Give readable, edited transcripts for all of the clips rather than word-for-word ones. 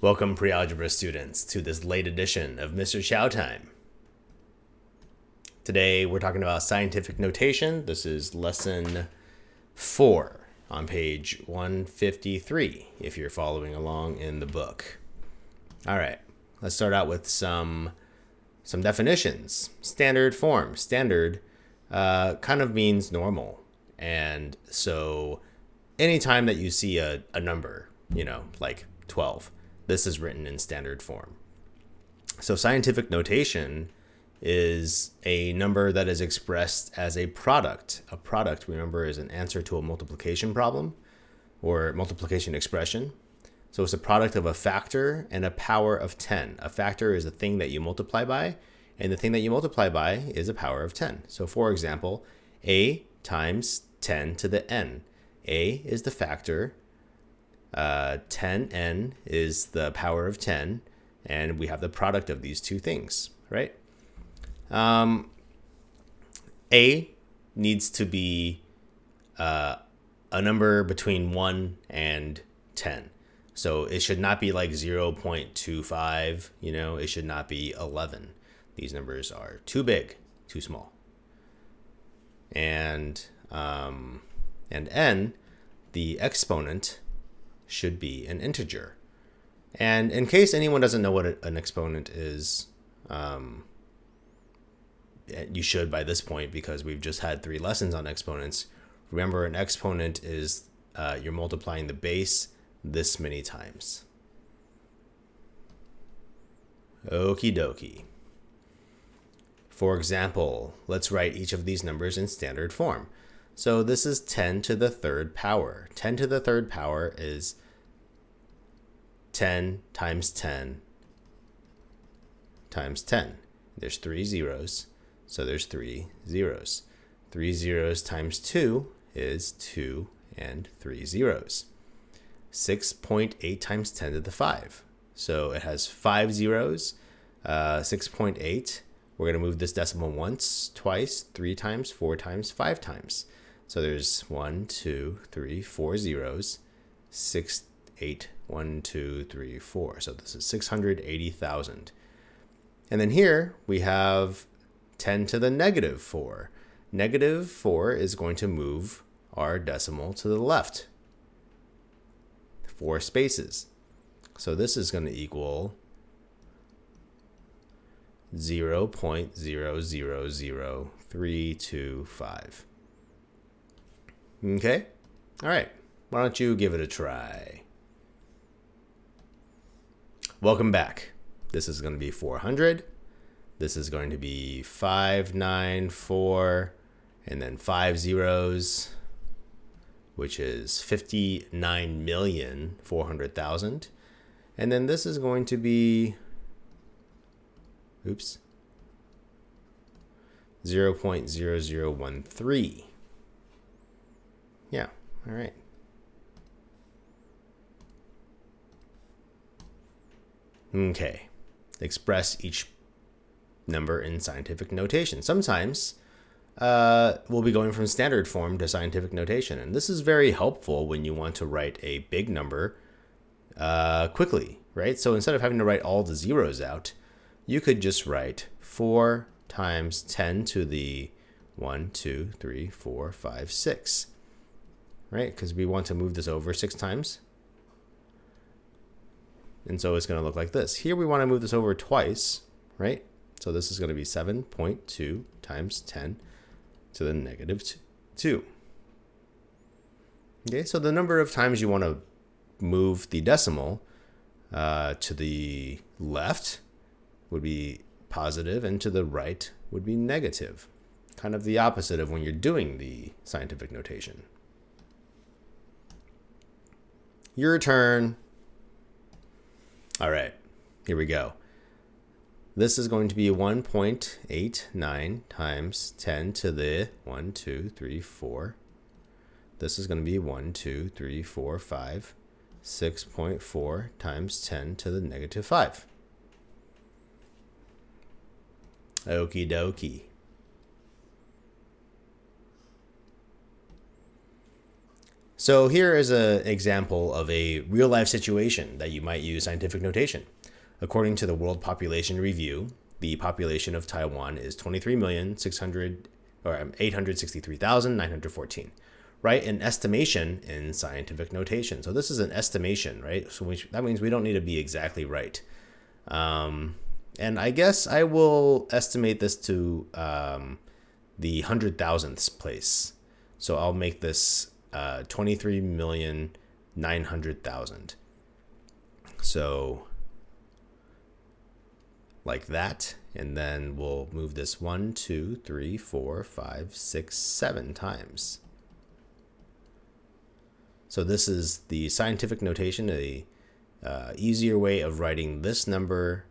Welcome, Pre-Algebra students, to this late edition of Mr. Chao Time. Today, we're talking about scientific notation. This is lesson 4 on page 153, if you're following along in the book. All right, let's start out with some definitions. Standard form. Standard kind of means normal. And so anytime that you see a number, like 12, this is written in standard form. So scientific notation is a number that is expressed as a product. A product, remember, is an answer to a multiplication problem or multiplication expression. So it's a product of a factor and a power of 10. A factor is the thing that you multiply by, and the thing that you multiply by is a power of 10. So for example, a times 10 to the n. A is the factor. 10n is the power of 10, and we have the product of these two things, right? A needs to be a number between 1 and 10. So it should not be like 0.25, it should not be 11. These numbers are too big, too small. And n, the exponent, should be an integer. And in case anyone doesn't know what an exponent is, you should by this point because we've just had 3 lessons on exponents. Remember, an exponent is you're multiplying the base this many times. Okie dokie. For example, let's write each of these numbers in standard form. So this is 10 to the third power. 10 to the third power is 10 times 10 times 10. There's 3 zeros, so there's 3 zeros. 3 zeros times 2 is 2 and 3 zeros. 6.8 times 10 to the 5. So it has 5 zeros. 6.8. We're going to move this decimal once, twice, 3 times, 4 times, 5 times. So there's 1, 2, 3, 4 zeros. 6, 8, 1, 2, 3, 4. So this is 680,000. And then here we have 10 to the negative 4. Negative 4 is going to move our decimal to the left 4 spaces. So this is going to equal 0.000325. Okay? All right. Why don't you give it a try? Welcome back. This is going to be 400. This is going to be 594 and then 5 zeros, which is 59,400,000. And then this is going to be 0.0013. Yeah, all right. Okay, express each number in scientific notation. Sometimes we'll be going from standard form to scientific notation, and this is very helpful when you want to write a big number quickly, right? So instead of having to write all the zeros out, you could just write 4 times 10 to the 1, 2, 3, 4, 5, 6, right? Because we want to move this over 6 times. And so it's going to look like this. Here we want to move this over twice, right? So this is going to be 7.2 times 10 to the negative 2. Okay, so the number of times you want to move the decimal to the left would be positive and to the right would be negative. Kind of the opposite of when you're doing the scientific notation. Your turn. All right, here we go. This is going to be 1.89 times 10 to the 1, 2, 3, 4. This is going to be 1, 2, 3, 4, 5. 6.4 times 10 to the negative 5. Okie dokie. So here is an example of a real life situation that you might use scientific notation. According to the World Population Review, the population of Taiwan is 863,914. Write an estimation in scientific notation. So this is an estimation, right? So that means we don't need to be exactly right. And I guess I will estimate this to the 100,000th place. So I'll make this 23,900,000. So like that. And then we'll move this 1, 2, 3, 4, 5, 6, 7 times. So this is the scientific notation, a easier way of writing this number.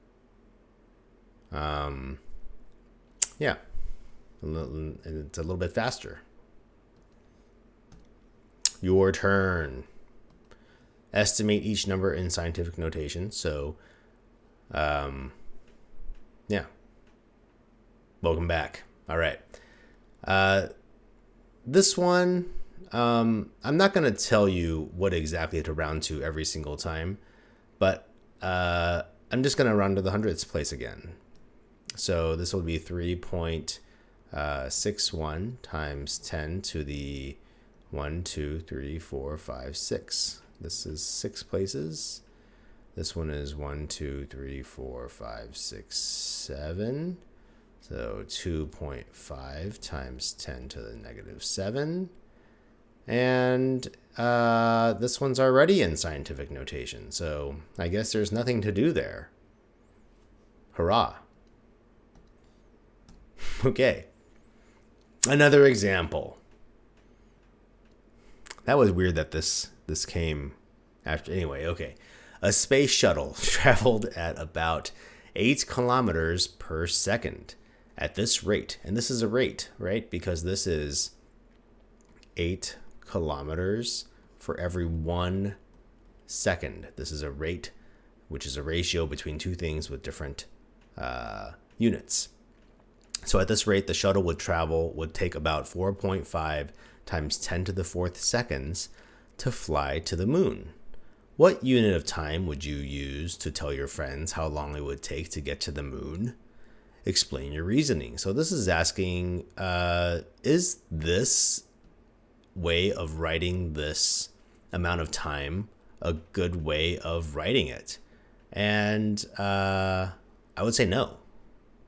Yeah, and it's a little bit faster. Your turn. Estimate each number in scientific notation. So, yeah. Welcome back. All right. This one, I'm not going to tell you what exactly to round to every single time, but I'm just going to round to the hundredths place again. So this will be 3.61 times 10 to the 1, 2, 3, 4, 5, 6. This is 6 places. This one is 1, 2, 3, 4, 5, 6, 7. So 2.5 times 10 to the negative 7. And this one's already in scientific notation. So I guess there's nothing to do there. Hurrah. Okay. Another example. That was weird that this came after. Anyway, okay. A space shuttle traveled at about 8 kilometers per second at this rate. And this is a rate, right? Because this is 8 kilometers for every 1 second. This is a rate, which is a ratio between two things with different units. So at this rate, the shuttle would take about 4.5 times 10 to the 4th seconds to fly to the moon. What unit of time would you use to tell your friends how long it would take to get to the moon? Explain your reasoning. So this is asking, is this way of writing this amount of time a good way of writing it? And I would say no,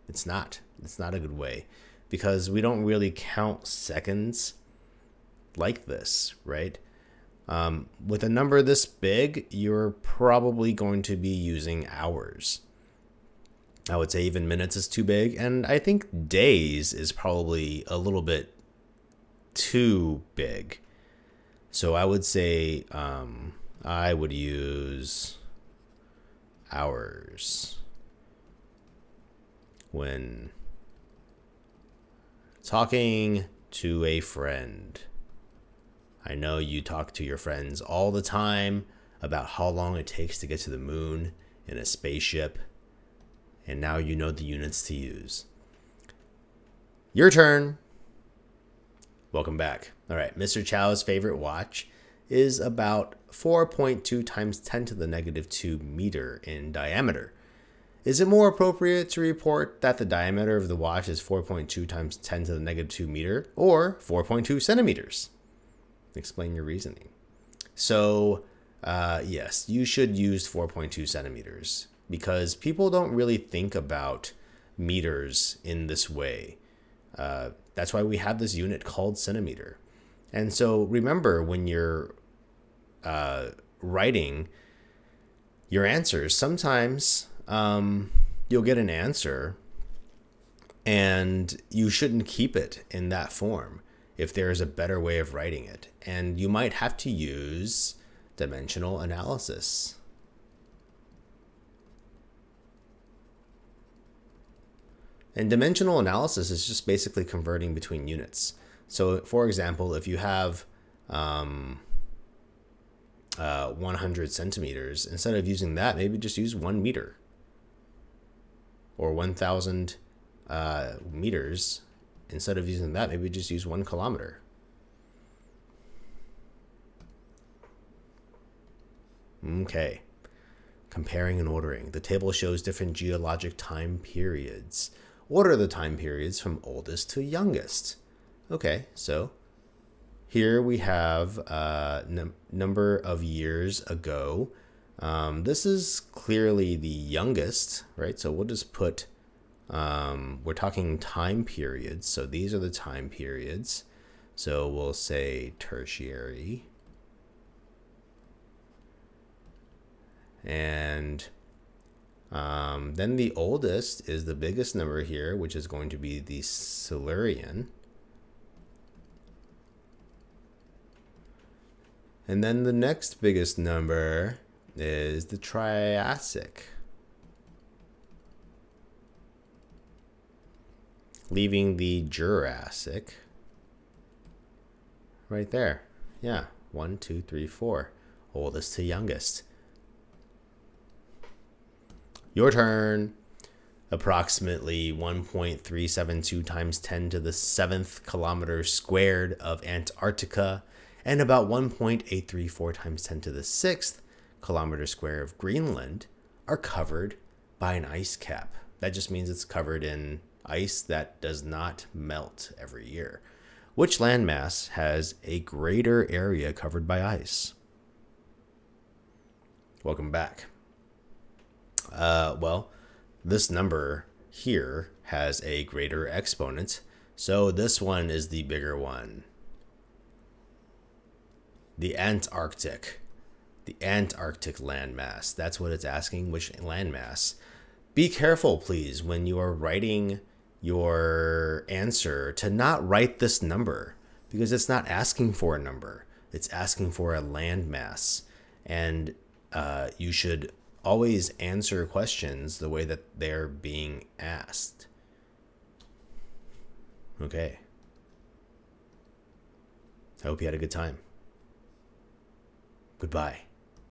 it's not. It's not a good way because we don't really count seconds like this, right? With a number this big, you're probably going to be using hours. I would say even minutes is too big. And I think days is probably a little bit too big. So I would say I would use hours when talking to a friend. I know you talk to your friends all the time about how long it takes to get to the moon in a spaceship, and now you know the units to use. Your turn. Welcome back. All right, Mr. Chao's favorite watch is about 4.2 times 10 to the negative 2 meter in diameter. Is it more appropriate to report that the diameter of the watch is 4.2 times 10 to the negative 2 meter or 4.2 centimeters? Explain your reasoning. So, yes, you should use 4.2 centimeters because people don't really think about meters in this way. That's why we have this unit called centimeter. And so remember when you're writing your answers, sometimes you'll get an answer and you shouldn't keep it in that form if there is a better way of writing it. And you might have to use dimensional analysis. And dimensional analysis is just basically converting between units. So for example, if you have 100 centimeters, instead of using that, maybe just use 1 meter. Or 1,000 meters, instead of using that, maybe just use 1 kilometer. Okay. Comparing and ordering. The table shows different geologic time periods. Order the time periods from oldest to youngest. Okay, so here we have number of years ago. This is clearly the youngest, right? So we'll just put, we're talking time periods. So these are the time periods. So we'll say tertiary. And then the oldest is the biggest number here, which is going to be the Silurian. And then the next biggest number is the Triassic, leaving the Jurassic right there. Yeah, 1, 2, 3, 4, oldest to youngest. Your turn. Approximately 1.372 times 10 to the 7th kilometers squared of Antarctica and about 1.834 times 10 to the 6th kilometers square of Greenland are covered by an ice cap. That just means it's covered in ice that does not melt every year. Which landmass has a greater area covered by ice? Welcome back. Well, this number here has a greater exponent, so this one is the bigger one. The Antarctic. The Antarctic landmass. That's what it's asking, which landmass. Be careful, please, when you are writing your answer to not write this number, because it's not asking for a number. It's asking for a landmass. And you should always answer questions the way that they're being asked. Okay. I hope you had a good time. Goodbye.